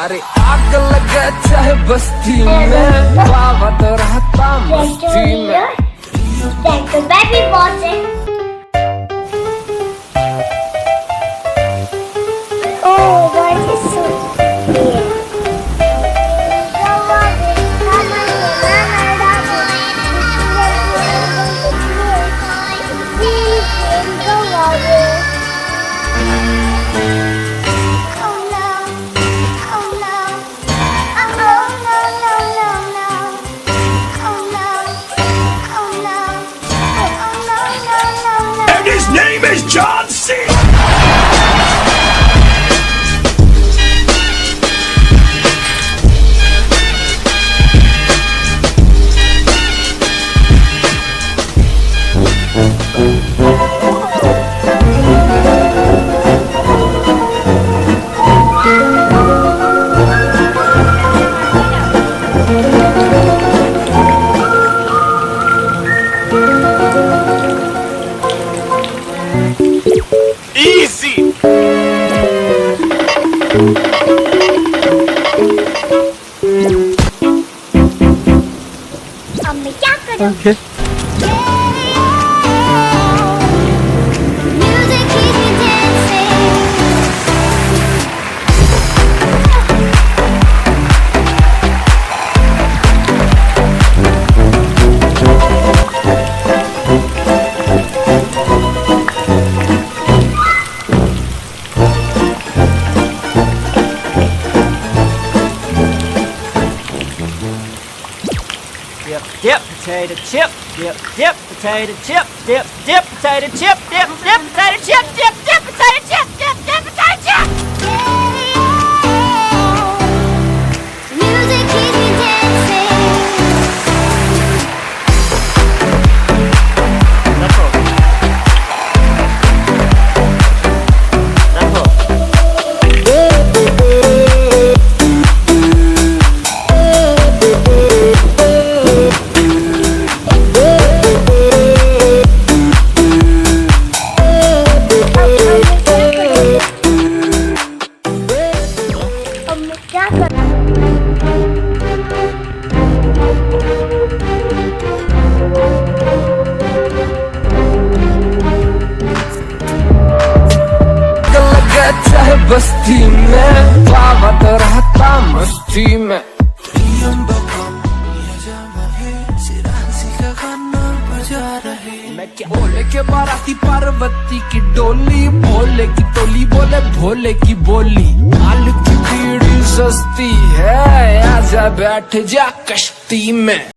अरे आग लगे चाहे बस्ती में, बाबा तो रहता मस्ती में। तो बेबी बॉस है। Oh what is so His name is John C. Easy. अब मैं क्या करूं? Music keeps me dancing. Dip, dip, potato chip, dip, dip, potato chip, dip, dip, potato chip, dip, dip, potato chip, dip, dip, potato chip, dip, dip, potato chip. Music keeps me dancing. That's all. That's all. अब मैं क्या करूं? आग लगे चाहे बस्ती में, बाबा तो रहता मस्ती में। मैं क्या बोले के बाराती पार्वती की डोली, भोले की टोली बोले भोले की बोली। माल की बीड़ी सस्ती है, आजा बैठ जा कश्ती में।